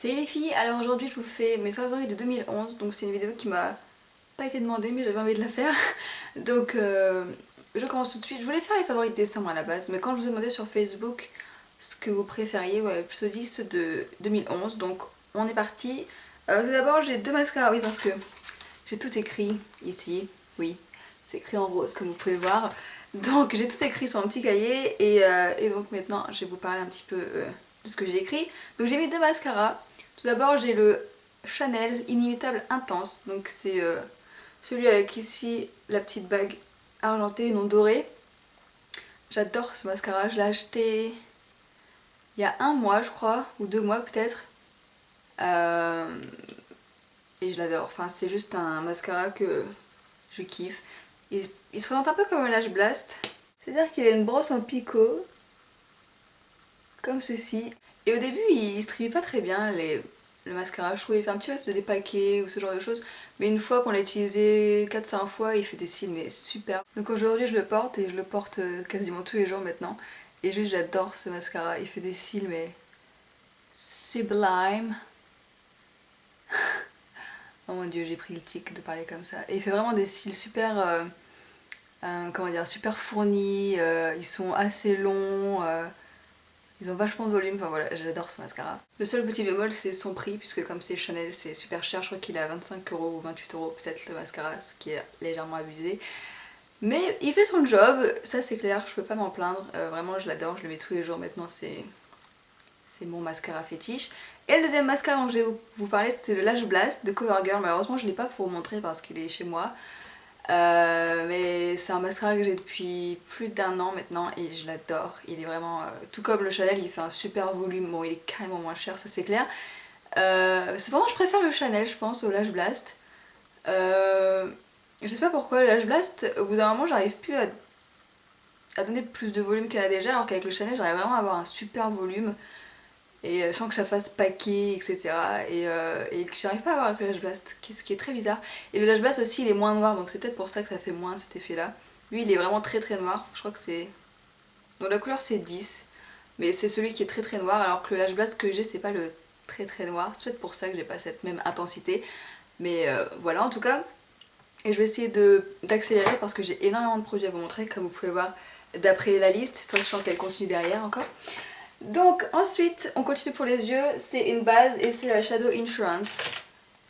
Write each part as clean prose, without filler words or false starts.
Salut les filles, alors aujourd'hui je vous fais mes favoris de 2011, donc c'est une vidéo qui m'a pas été demandée mais j'avais envie de la faire. Donc je commence tout de suite. Je voulais faire les favoris de décembre à la base, mais quand je vous ai demandé sur Facebook ce que vous préfériez, ouais, plutôt dit ceux de 2011, donc on est parti. Tout d'abord j'ai deux mascaras, oui parce que j'ai tout écrit ici, oui, c'est écrit en rose comme vous pouvez voir. Donc j'ai tout écrit sur un petit cahier et donc maintenant je vais vous parler un petit peu de ce que j'ai écrit. Donc j'ai mis deux mascaras. Tout d'abord j'ai le Chanel Inimitable Intense, donc c'est celui avec ici la petite bague argentée non dorée. J'adore ce mascara, je l'ai acheté il y a un mois je crois, ou 2 mois peut-être. Euh, et je l'adore, enfin c'est juste un mascara que je kiffe. Il se présente un peu comme un Lash Blast, c'est-à-dire qu'il a une brosse en picot, comme ceci. Et au début il se trivait pas très bien le mascara, je trouvais il fait un petit peu de dépaquer ou ce genre de choses. Mais une fois qu'on l'a utilisé 4-5 fois, il fait des cils mais super. Donc aujourd'hui je le porte et je le porte quasiment tous les jours maintenant. Et juste j'adore ce mascara, il fait des cils mais sublime. Oh mon dieu, j'ai pris le tic de parler comme ça. Et il fait vraiment des cils super, comment dire, super fournis, ils sont assez longs, ils ont vachement de volume, enfin voilà, j'adore ce mascara. Le seul petit bémol c'est son prix, puisque comme c'est Chanel c'est super cher, je crois qu'il est à 25 € ou 28 € peut-être le mascara, ce qui est légèrement abusé. Mais il fait son job, ça c'est clair, je peux pas m'en plaindre, vraiment je l'adore, je le mets tous les jours maintenant, c'est mon mascara fétiche. Et le deuxième mascara dont je vais vous parler c'était le Lash Blast de CoverGirl, malheureusement je l'ai pas pour vous montrer parce qu'il est chez moi. Mais c'est un mascara que j'ai depuis plus d'1 an maintenant et je l'adore. Il est vraiment, tout comme le Chanel, il fait un super volume. Bon, il est carrément moins cher, ça c'est clair. Cependant, je préfère le Chanel, je pense, au Lash Blast. Je sais pas pourquoi, le Lash Blast, au bout d'un moment, j'arrive plus à donner plus de volume qu'elle a déjà, alors qu'avec le Chanel, j'arrive vraiment à avoir un super volume et sans que ça fasse paquet, etc. Et que j'arrive pas à avoir avec le Lash Blast, ce qui est très bizarre. Et le Lash Blast aussi, il est moins noir, donc c'est peut-être pour ça que ça fait moins cet effet-là. Lui, il est vraiment très très noir, je crois que c'est... Donc la couleur c'est 10, mais c'est celui qui est très très noir, alors que le Lash Blast que j'ai, c'est pas le très très noir. C'est peut-être pour ça que j'ai pas cette même intensité. Mais voilà, en tout cas. Et je vais essayer d'accélérer parce que j'ai énormément de produits à vous montrer, comme vous pouvez voir d'après la liste, sachant qu'elle continue derrière encore. Donc ensuite on continue pour les yeux, c'est une base et c'est la Shadow Insurance.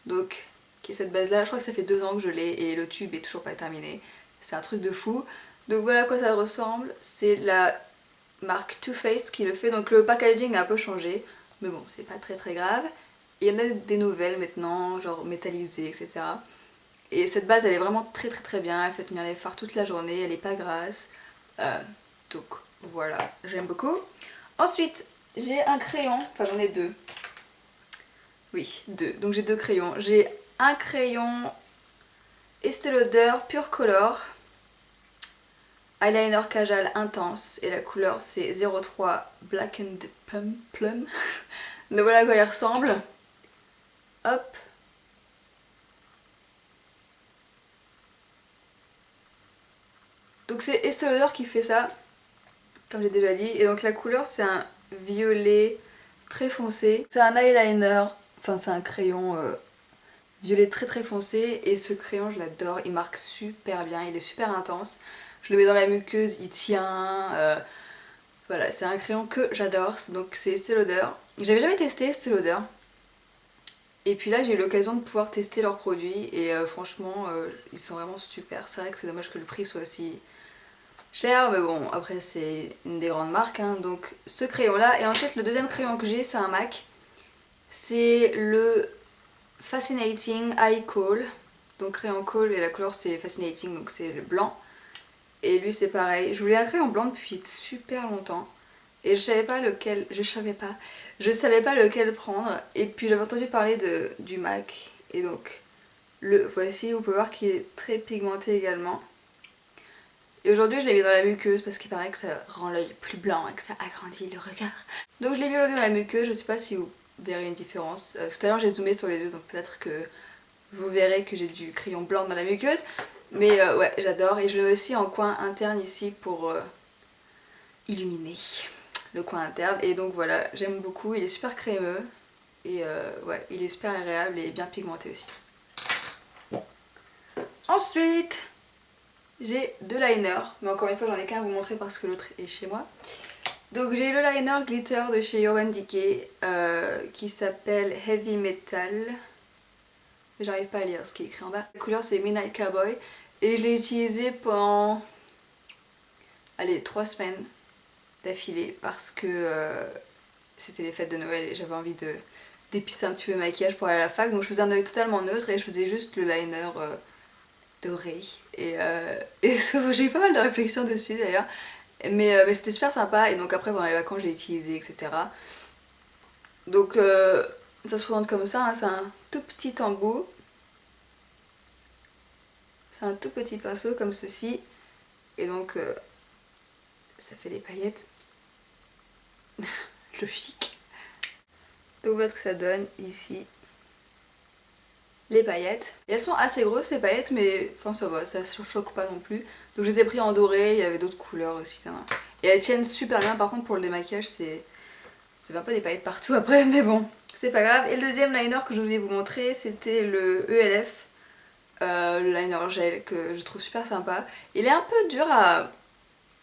Donc qui est cette base là, je crois que ça fait 2 ans que je l'ai et le tube est toujours pas terminé. C'est un truc de fou. Donc voilà à quoi ça ressemble, c'est la marque Too Faced qui le fait, donc le packaging a un peu changé. Mais bon c'est pas très très grave. Et il y en a des nouvelles maintenant, genre métallisées etc. Et cette base elle est vraiment très très très bien, elle fait tenir les fards toute la journée, elle est pas grasse. Donc voilà, j'aime beaucoup. Ensuite, j'ai un crayon, enfin j'en ai deux. Oui, deux. Donc j'ai deux crayons. J'ai un crayon Estée Lauder Pure Color, eyeliner Kajal intense et la couleur c'est 03 Blackened Plum. Donc voilà à quoi il ressemble. Hop. Donc c'est Estée Lauder qui fait ça, comme j'ai déjà dit. Et donc la couleur c'est un violet très foncé. C'est un eyeliner, enfin c'est un crayon violet très très foncé. Et ce crayon je l'adore, il marque super bien, il est super intense. Je le mets dans la muqueuse, il tient. Voilà, c'est un crayon que j'adore, donc c'est Estée Lauder. J'avais jamais testé Estée Lauder. Et puis là j'ai eu l'occasion de pouvoir tester leurs produits et franchement ils sont vraiment super. C'est vrai que c'est dommage que le prix soit aussi cher, mais bon après c'est une des grandes marques hein. Donc ce crayon là, et ensuite le deuxième crayon que j'ai c'est un MAC. C'est le Fascinating Eye Kohl. Donc crayon Kohl et la couleur c'est Fascinating, donc c'est le blanc. Et lui c'est pareil, je voulais un crayon blanc depuis super longtemps. Et je savais pas lequel, je savais pas lequel prendre. Et puis j'avais entendu parler du MAC. Et donc le voici, vous pouvez voir qu'il est très pigmenté également. Et aujourd'hui je l'ai mis dans la muqueuse parce qu'il paraît que ça rend l'œil plus blanc et que ça agrandit le regard. Donc je l'ai mis aujourd'hui dans la muqueuse, je sais pas si vous verrez une différence. Tout à l'heure j'ai zoomé sur les deux donc peut-être que vous verrez que j'ai du crayon blanc dans la muqueuse. Mais ouais j'adore et je le mets aussi en coin interne ici pour illuminer le coin interne. Et donc voilà, j'aime beaucoup, il est super crémeux. Et ouais, il est super agréable et bien pigmenté aussi. Ensuite, j'ai deux liners, mais encore une fois j'en ai qu'un à vous montrer parce que l'autre est chez moi. Donc j'ai le liner glitter de chez Urban Decay qui s'appelle Heavy Metal. J'arrive pas à lire ce qui est écrit en bas. La couleur c'est Midnight Cowboy et je l'ai utilisé pendant, allez, 3 semaines d'affilée parce que c'était les fêtes de Noël et j'avais envie d'épicer un petit peu le maquillage pour aller à la fac. Donc je faisais un œil totalement neutre et je faisais juste le liner doré. Et j'ai eu pas mal de réflexions dessus d'ailleurs. Mais c'était super sympa et donc après pendant les vacances je l'ai utilisé, etc. Donc ça se présente comme ça, hein, c'est un tout petit embout. C'est un tout petit pinceau comme ceci. Et donc ça fait des paillettes. Logique. Donc voilà ce que ça donne ici. Les paillettes. Et elles sont assez grosses les paillettes mais enfin ça va, ça ne choque pas non plus. Donc je les ai pris en doré, il y avait d'autres couleurs aussi. Hein. Et elles tiennent super bien, par contre pour le démaquillage c'est... Ça fait un peu des paillettes partout après mais bon. C'est pas grave. Et le deuxième liner que je voulais vous montrer c'était le ELF. Le liner gel que je trouve super sympa. Il est un peu dur à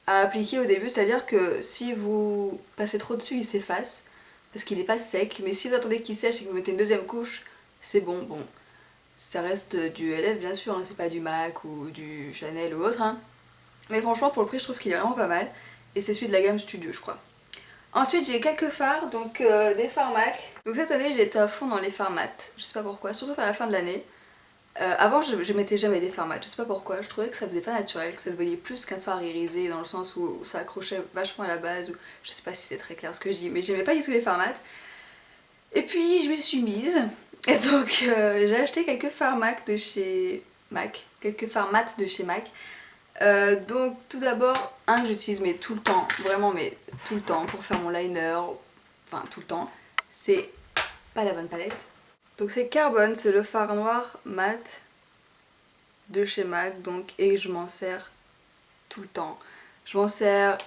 appliquer au début, c'est-à-dire que si vous passez trop dessus il s'efface parce qu'il n'est pas sec, mais si vous attendez qu'il sèche et que vous mettez une deuxième couche, c'est bon. Bon, ça reste du LF bien sûr, hein, c'est pas du MAC ou du Chanel ou autre, hein. Mais franchement pour le prix je trouve qu'il est vraiment pas mal et c'est celui de la gamme Studio je crois. Ensuite j'ai quelques fards, donc des fards MAC. Donc cette année j'ai été à fond dans les fards mat, je sais pas pourquoi, surtout vers la fin de l'année. Avant je mettais jamais des fards mat, je sais pas pourquoi, je trouvais que ça faisait pas naturel, que ça se voyait plus qu'un fard irisé dans le sens où ça accrochait vachement à la base, ou je sais pas si c'est très clair ce que je dis, mais j'aimais pas du tout les fards mat. Et puis je m'y suis mise, et donc j'ai acheté quelques fards MAC de chez MAC, quelques fards mat de chez MAC. Donc tout d'abord, un que j'utilise mais tout le temps, vraiment mais tout le temps pour faire mon liner, enfin tout le temps, c'est pas la bonne palette. Donc c'est Carbone, c'est le fard noir mat de chez MAC, donc, et je m'en sers tout le temps. Je m'en sers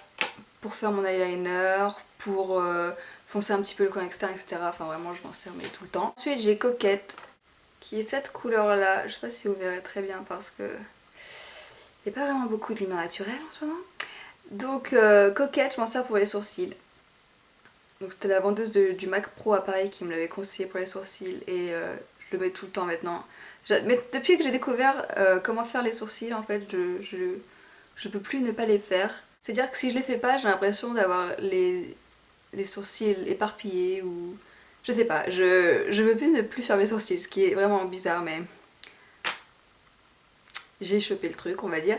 pour faire mon eyeliner, pour foncer un petit peu le coin externe, etc. Enfin vraiment je m'en sers mais tout le temps. Ensuite j'ai Coquette, qui est cette couleur là, je sais pas si vous verrez très bien parce que il n'y a pas vraiment beaucoup de lumière naturelle en ce moment. Donc Coquette, je m'en sers pour les sourcils. Donc c'était la vendeuse du Mac Pro à Paris qui me l'avait conseillé pour les sourcils et je le mets tout le temps maintenant. Mais depuis que j'ai découvert comment faire les sourcils, en fait, je peux plus ne pas les faire. C'est-à-dire que si je les fais pas, j'ai l'impression d'avoir les sourcils éparpillés ou... Je sais pas, je veux plus ne plus faire mes sourcils, ce qui est vraiment bizarre, mais... J'ai chopé le truc, on va dire.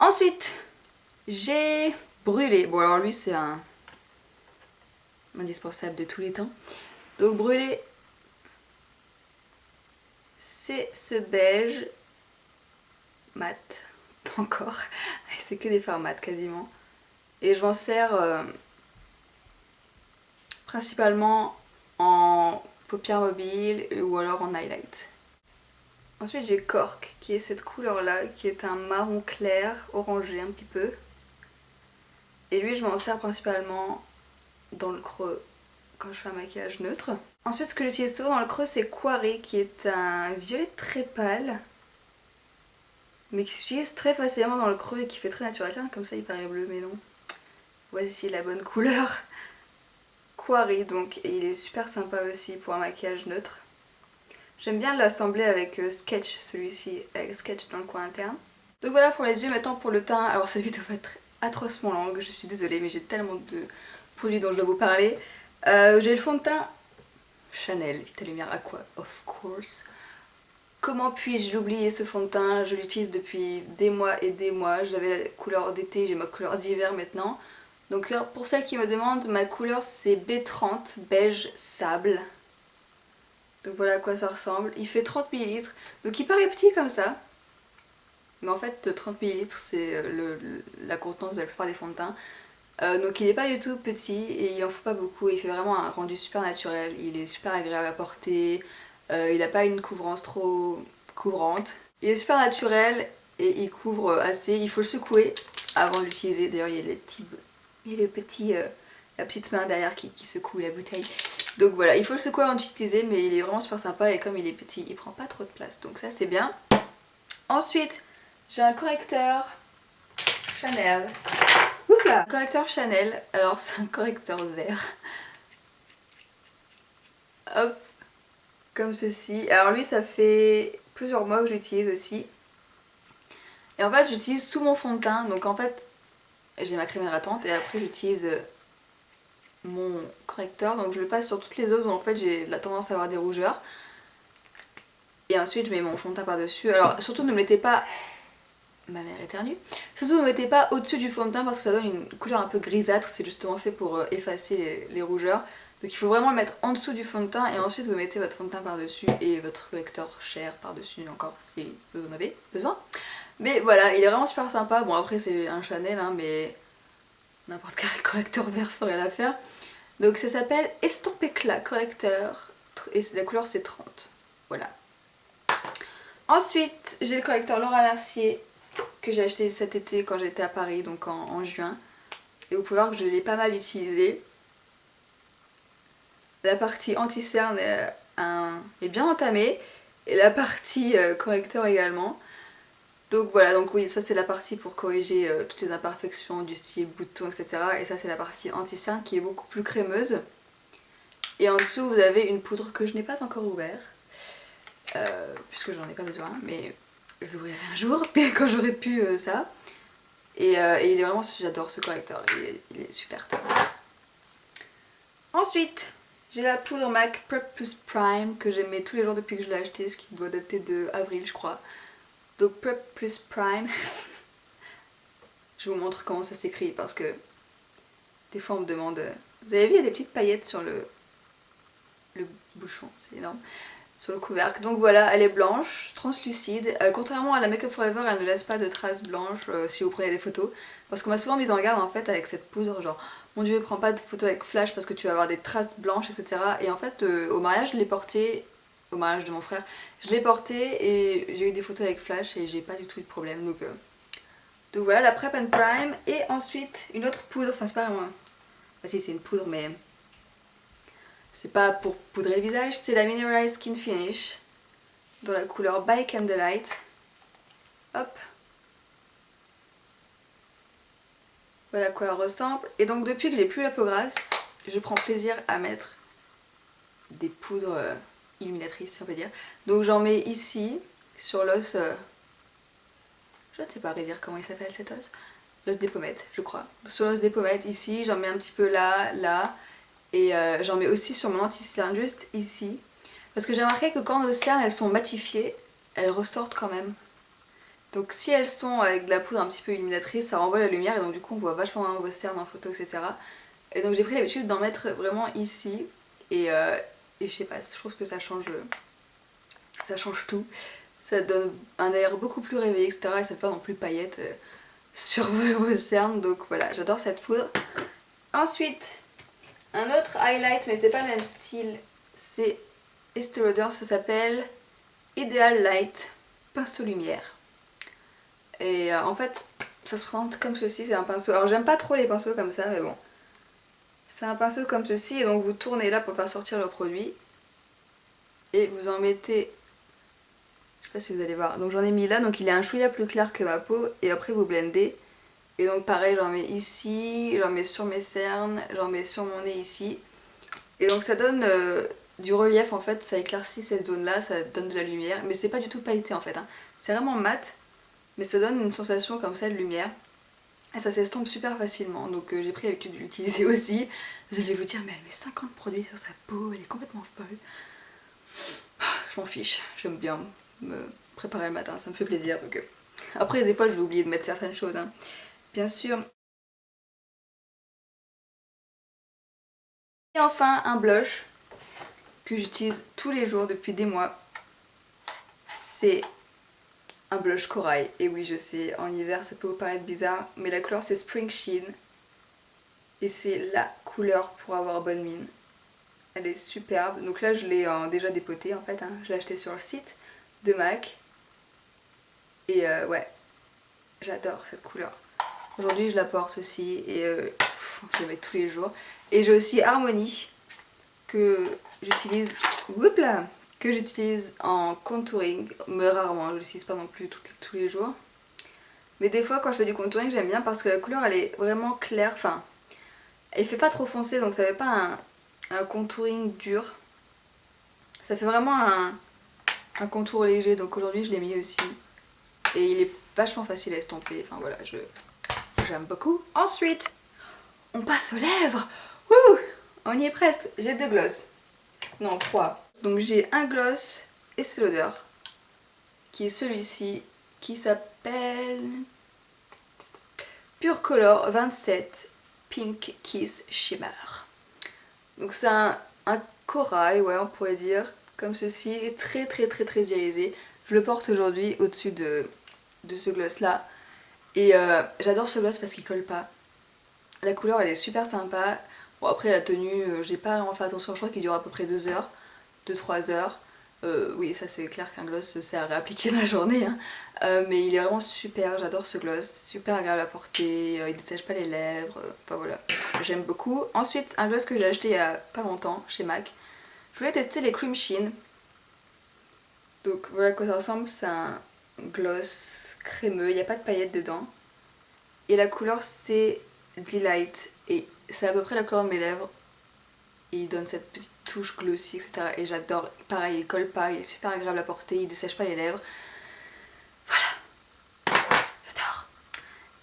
Ensuite, j'ai Brûlé. Bon alors lui c'est un indispensable de tous les temps. Donc Brûlé, c'est ce beige mat, encore. C'est que des fards mat quasiment. Et je m'en sers principalement en paupières mobiles ou alors en highlight. Ensuite j'ai Cork, qui est cette couleur là, qui est un marron clair, orangé un petit peu. Et lui je m'en sers principalement dans le creux quand je fais un maquillage neutre. Ensuite ce que j'utilise souvent dans le creux c'est Quarry, qui est un violet très pâle mais qui s'utilise très facilement dans le creux et qui fait très naturel. Tiens, comme ça il paraît bleu mais non. Voici la bonne couleur. Quarry donc, et il est super sympa aussi pour un maquillage neutre. J'aime bien l'assembler avec Sketch, celui-ci, avec Sketch dans le coin interne. Donc voilà pour les yeux. Maintenant pour le teint, alors cette vidéo va être atrocement longue, je suis désolée mais j'ai tellement de produits dont je dois vous parler. J'ai le fond de teint Chanel Vita Lumière Aqua, of course. Comment puis-je l'oublier ce fond de teint? Je l'utilise depuis des mois et des mois. J'avais la couleur d'été, j'ai ma couleur d'hiver maintenant. Donc pour celles qui me demandent, ma couleur c'est B30, beige sable. Donc voilà à quoi ça ressemble. Il fait 30 ml, donc il paraît petit comme ça. Mais en fait 30 ml c'est la contenance de la plupart des fonds de teint. Donc il n'est pas du tout petit et il en faut pas beaucoup. Il fait vraiment un rendu super naturel, il est super agréable à porter. Il n'a pas une couvrance trop couvrante. Il est super naturel et il couvre assez. Il faut le secouer avant de l'utiliser. D'ailleurs il y a les petits la petite main derrière qui secoue la bouteille. Donc voilà, il faut le secouer avant d'utiliser, mais il est vraiment super sympa et comme il est petit, il prend pas trop de place, donc ça c'est bien. Ensuite, j'ai un correcteur Chanel. Oupla, correcteur Chanel, alors c'est un correcteur vert. Hop, comme ceci. Alors lui ça fait plusieurs mois que j'utilise aussi. Et en fait j'utilise sous mon fond de teint, donc en fait j'ai ma crème hydratante et après j'utilise mon correcteur, donc je le passe sur toutes les zones où en fait j'ai la tendance à avoir des rougeurs. Et ensuite je mets mon fond de teint par dessus. Alors surtout ne me mettez pas, ma mère éternue, surtout ne me mettez pas au dessus du fond de teint parce que ça donne une couleur un peu grisâtre, c'est justement fait pour effacer les rougeurs. Donc il faut vraiment le mettre en dessous du fond de teint et ensuite vous mettez votre fond de teint par dessus et votre correcteur cher par dessus encore si vous en avez besoin. Mais voilà, il est vraiment super sympa. Bon après c'est un Chanel hein, mais n'importe quel correcteur vert ferait l'affaire. Donc ça s'appelle Estompe Éclat correcteur et la couleur c'est 30. Voilà. Ensuite j'ai le correcteur Laura Mercier que j'ai acheté cet été quand j'étais à Paris, donc en juin. Et vous pouvez voir que je l'ai pas mal utilisé. La partie anti-cerne est bien entamée et la partie correcteur également. Donc voilà, donc oui, ça c'est la partie pour corriger toutes les imperfections du style boutons, etc. Et ça c'est la partie anti-cerne qui est beaucoup plus crémeuse. Et en dessous vous avez une poudre que je n'ai pas encore ouverte, puisque j'en ai pas besoin, mais je l'ouvrirai un jour quand j'aurai pu ça. Et il est vraiment, j'adore ce correcteur, il est super top. Ensuite, j'ai la poudre MAC Prep Plus Prime que j'aimais tous les jours depuis que je l'ai acheté, ce qui doit dater de avril je crois. Donc Prep Plus Prime. Je vous montre comment ça s'écrit parce que des fois on me demande... Vous avez vu, il y a des petites paillettes sur le bouchon, c'est énorme. Sur le couvercle. Donc voilà, elle est blanche, translucide. Contrairement à la Make Up Forever, elle ne laisse pas de traces blanches si vous prenez des photos. Parce qu'on m'a souvent mise en garde en fait avec cette poudre, genre mon dieu, prends pas de photos avec flash parce que tu vas avoir des traces blanches, etc. Et en fait, au mariage, je l'ai portée, au mariage de mon frère, je l'ai portée et j'ai eu des photos avec flash et j'ai pas du tout eu de problème. Donc voilà, la Prep and Prime. Et ensuite, une autre poudre, enfin c'est pas vraiment... Enfin si, c'est une poudre mais... C'est pas pour poudrer le visage, c'est la Mineralized Skin Finish dans la couleur By Candlelight. Hop. Voilà à quoi elle ressemble. Et donc depuis que j'ai plus la peau grasse, je prends plaisir à mettre des poudres illuminatrices si on peut dire. Donc j'en mets ici, sur l'os, je ne sais pas redire comment il s'appelle cet os. L'os des pommettes je crois. Sur l'os des pommettes ici, j'en mets un petit peu là, là. Et j'en mets aussi sur mon anti-cerne juste ici. Parce que j'ai remarqué que quand nos cernes elles sont matifiées, elles ressortent quand même. Donc si elles sont avec de la poudre un petit peu illuminatrice, ça renvoie la lumière et donc du coup on voit vachement moins vos cernes en photo, etc. Et donc j'ai pris l'habitude d'en mettre vraiment ici. Et je sais pas, je trouve que ça change tout. Ça donne un air beaucoup plus réveillé, etc. Et ça fait pas non plus paillettes sur vos cernes. Donc voilà, j'adore cette poudre. Ensuite... un autre highlight, mais c'est pas le même style, c'est Estée Lauder, ça s'appelle Ideal Light pinceau lumière. Et en fait, ça se présente comme ceci, c'est un pinceau. Alors j'aime pas trop les pinceaux comme ça, mais bon. C'est un pinceau comme ceci, et donc vous tournez là pour faire sortir le produit. Et vous en mettez... Je sais pas si vous allez voir. Donc j'en ai mis là, donc il est un chouïa plus clair que ma peau, et après vous blendez. Et donc pareil, j'en mets ici, j'en mets sur mes cernes, j'en mets sur mon nez ici. Et donc ça donne du relief en fait, ça éclaircit cette zone là, ça donne de la lumière. Mais c'est pas du tout pailleté en fait, hein. C'est vraiment mat, mais ça donne une sensation comme ça de lumière. Et ça s'estompe super facilement, donc j'ai pris l'habitude de l'utiliser aussi. Je vais vous dire, mais elle met 50 produits sur sa peau, elle est complètement folle. Je m'en fiche, j'aime bien me préparer le matin, ça me fait plaisir. Donc, après des fois je vais oublier de mettre certaines choses, hein. Bien sûr. Et enfin un blush que j'utilise tous les jours depuis des mois. C'est un blush corail. Et oui je sais, en hiver ça peut vous paraître bizarre, mais la couleur c'est Spring Sheen. Et c'est la couleur pour avoir bonne mine. Elle est superbe. Donc là je l'ai déjà dépotée en fait, hein. Je l'ai acheté sur le site de MAC. Et ouais, j'adore cette couleur. Aujourd'hui je la porte aussi et je la mets tous les jours. Et j'ai aussi Harmony que j'utilise, whoop là, que j'utilise en contouring, mais rarement, je l'utilise pas non plus tous les jours. Mais des fois quand je fais du contouring j'aime bien parce que la couleur elle est vraiment claire, enfin elle fait pas trop foncé donc ça fait pas un contouring dur. Ça fait vraiment un contour léger donc aujourd'hui je l'ai mis aussi. Et il est vachement facile à estomper, enfin voilà, j'aime beaucoup. Ensuite, on passe aux lèvres. Wouh, on y est presque. J'ai 2 gloss. Non, 3. Donc j'ai un gloss Estée Lauder qui est celui-ci qui s'appelle Pure Color 27 Pink Kiss Shimmer. Donc c'est un corail, ouais on pourrait dire, comme ceci, très irisé. Je le porte aujourd'hui au-dessus de ce gloss là. Et j'adore ce gloss parce qu'il colle pas. La couleur elle est super sympa. Bon après la tenue, j'ai pas vraiment fait attention, je crois qu'il dure à peu près 2 heures, 2-3 heures. Oui ça c'est clair qu'un gloss c'est à réappliquer dans la journée hein. Mais il est vraiment super, j'adore ce gloss, super agréable à porter, il ne dessèche pas les lèvres, enfin voilà, j'aime beaucoup. Ensuite un gloss que j'ai acheté il y a pas longtemps chez MAC, je voulais tester les Cream Sheen. Donc voilà à quoi ça ressemble, c'est un gloss crémeux, il n'y a pas de paillettes dedans. Et la couleur c'est Delight et c'est à peu près la couleur de mes lèvres. Et il donne cette petite touche glossy etc. Et j'adore, pareil il colle pas, il est super agréable à porter, il dessèche pas les lèvres. Voilà, j'adore.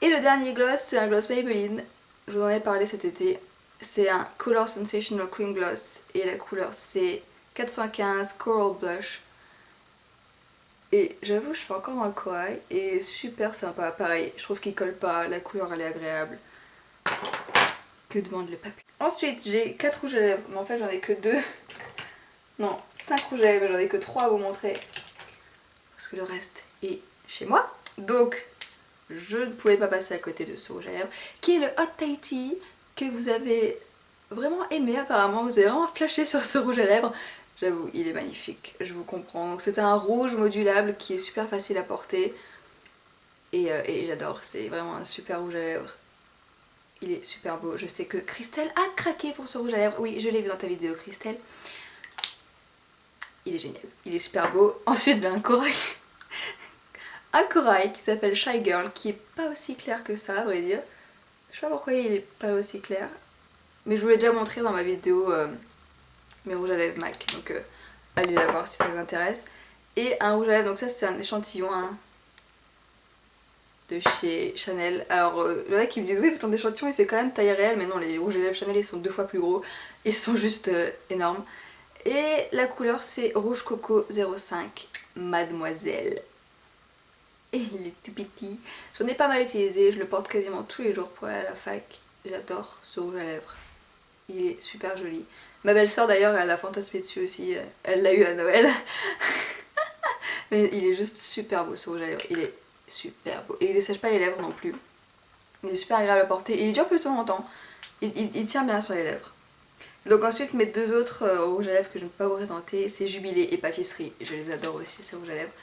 Et le dernier gloss c'est un gloss Maybelline, je vous en ai parlé cet été. C'est un Color Sensational Cream Gloss et la couleur c'est 415 Coral Blush. Et j'avoue je fais encore dans le corail et super sympa, pareil je trouve qu'il colle pas, la couleur elle est agréable. Que demande le papier. Ensuite j'ai 4 rouges à lèvres, mais en fait j'en ai que 2. Non, 5 rouges à lèvres, j'en ai que 3 à vous montrer. Parce que le reste est chez moi. Donc je ne pouvais pas passer à côté de ce rouge à lèvres, qui est le Hot Tahiti, que vous avez vraiment aimé apparemment, vous avez vraiment flashé sur ce rouge à lèvres. J'avoue, il est magnifique, je vous comprends. Donc c'est un rouge modulable qui est super facile à porter. Et j'adore, c'est vraiment un super rouge à lèvres. Il est super beau. Je sais que Christelle a craqué pour ce rouge à lèvres. Oui, je l'ai vu dans ta vidéo, Christelle. Il est génial. Il est super beau. Ensuite, ben, un corail. Un corail qui s'appelle Shy Girl, qui est pas aussi clair que ça, à vrai dire. Je sais pas pourquoi il est pas aussi clair. Mais je vous l'ai déjà montré dans ma vidéo mes rouges à lèvres MAC. Donc allez la voir si ça vous intéresse. Et un rouge à lèvres, donc ça c'est un échantillon hein, de chez Chanel. Alors il y en a qui me disent oui ton échantillon il fait quand même taille réelle, mais non les rouges à lèvres Chanel ils sont 2 fois plus gros, ils sont juste énormes. Et la couleur c'est Rouge Coco 05 Mademoiselle. Et il est tout petit. J'en ai pas mal utilisé, je le porte quasiment tous les jours pour aller à la fac. J'adore ce rouge à lèvres. Il est super joli. Ma belle-sœur d'ailleurs elle a fantasmé dessus aussi, elle l'a eu à Noël. Mais il est juste super beau ce rouge à lèvres, il est super beau. Et il dessèche pas les lèvres non plus. Il est super agréable à porter et il dure plutôt longtemps. Il tient bien sur les lèvres. Donc ensuite mes 2 autres rouges à lèvres que je ne peux pas vous présenter, c'est Jubilé et Pâtisserie. Je les adore aussi ces rouges à lèvres.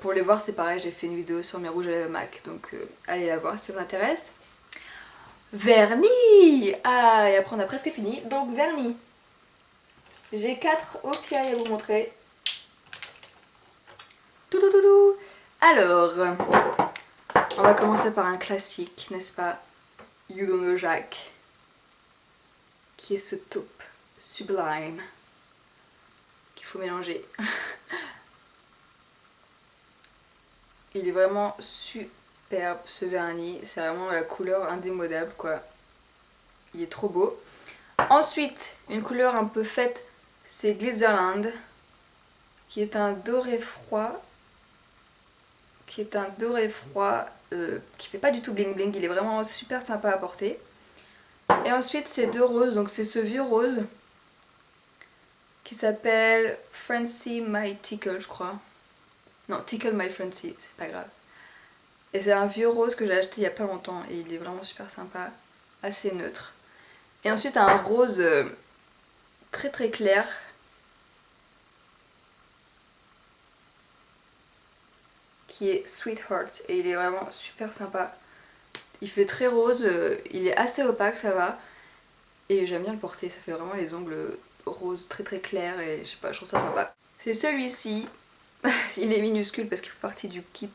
Pour les voir c'est pareil, j'ai fait une vidéo sur mes rouges à lèvres MAC, donc allez la voir si ça vous intéresse. Vernis. Ah et après on a presque fini, donc vernis. J'ai 4 au pied à vous montrer. Toulouloulou. Alors, on va commencer par un classique, n'est-ce pas? You Don't Know Jack, qui est ce taupe sublime qu'il faut mélanger. Il est vraiment superbe ce vernis, c'est vraiment la couleur indémodable quoi. Il est trop beau. Ensuite, une couleur un peu faite, c'est Glitzerland, qui est un doré froid. Qui fait pas du tout bling bling, il est vraiment super sympa à porter. Et ensuite c'est 2 roses, donc c'est ce vieux rose qui s'appelle Francie My Tickle je crois. Non, Tickle My Francie, c'est pas grave. Et c'est un vieux rose que j'ai acheté il y a pas longtemps et il est vraiment super sympa, assez neutre. Et ensuite un rose très clair. Qui est Sweetheart et il est vraiment super sympa. Il fait très rose, il est assez opaque ça va. Et j'aime bien le porter, ça fait vraiment les ongles roses très très clairs et je sais pas, je trouve ça sympa. C'est celui-ci, il est minuscule parce qu'il fait partie du kit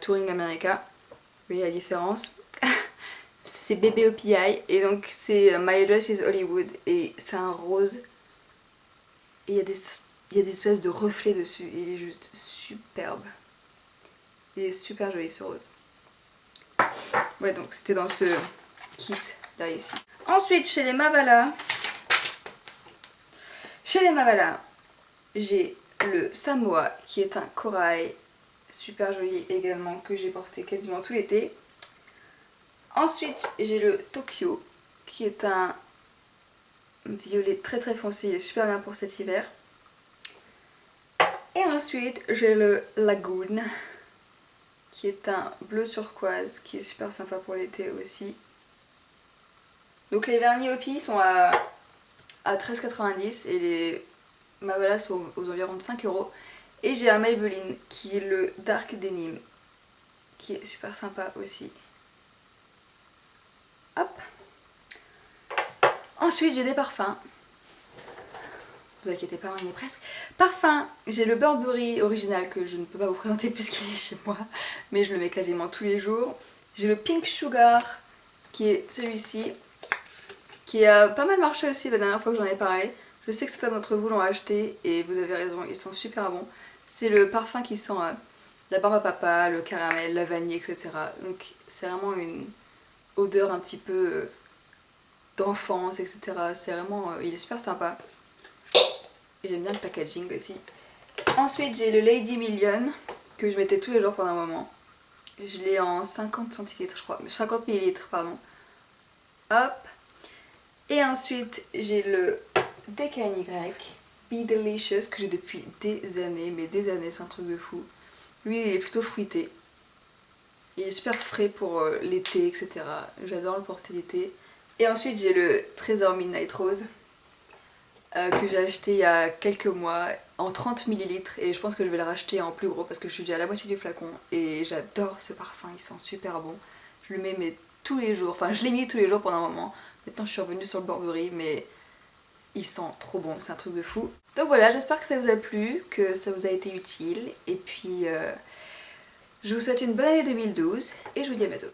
Touring America. Vous voyez la différence. C'est bébé au PI et donc c'est My Address is Hollywood et c'est un rose et il y a des espèces de reflets dessus et il est juste superbe. Il est super joli ce rose. Ouais, donc c'était dans ce kit là ici. Ensuite chez les Mavala, j'ai le Samoa qui est un corail super joli également que j'ai porté quasiment tout l'été. Ensuite j'ai le Tokyo qui est un violet très très foncé, il est super bien pour cet hiver. Et ensuite j'ai le Lagoon qui est un bleu turquoise qui est super sympa pour l'été aussi. Donc les vernis Opi sont à 13,90 et les Mavala sont aux environs de 5 €. Et j'ai un Maybelline qui est le Dark Denim qui est super sympa aussi. Hop. Ensuite j'ai des parfums. Vous inquiétez pas, on y est presque. Parfum, j'ai le Burberry original que je ne peux pas vous présenter puisqu'il est chez moi, mais je le mets quasiment tous les jours. J'ai le Pink Sugar qui est celui-ci, qui a pas mal marché aussi la dernière fois que j'en ai parlé. Je sais que certains d'entre vous l'ont acheté et vous avez raison, ils sont super bons. C'est le parfum qui sent la barbe à papa, le caramel, la vanille, etc. Donc c'est vraiment une odeur un petit peu d'enfance, etc. C'est vraiment, il est super sympa. Et j'aime bien le packaging aussi. Ensuite j'ai le Lady Million que je mettais tous les jours pendant un moment. Je l'ai en 50 centilitres je crois, 50 millilitres pardon. Hop. Et ensuite j'ai le DKNY Be Delicious que j'ai depuis des années, mais des années, c'est un truc de fou. Lui il est plutôt fruité. Il est super frais pour l'été, etc. J'adore le porter l'été. Et ensuite j'ai le Trésor Midnight Rose que j'ai acheté il y a quelques mois en 30 millilitres et je pense que je vais le racheter en plus gros parce que je suis déjà à la moitié du flacon et j'adore ce parfum, il sent super bon. Je le mets mais tous les jours, enfin je l'ai mis tous les jours pendant un moment. Maintenant je suis revenue sur le Burberry mais il sent trop bon, c'est un truc de fou. Donc voilà, j'espère que ça vous a plu, que ça vous a été utile et puis je vous souhaite une bonne année 2012 et je vous dis à bientôt.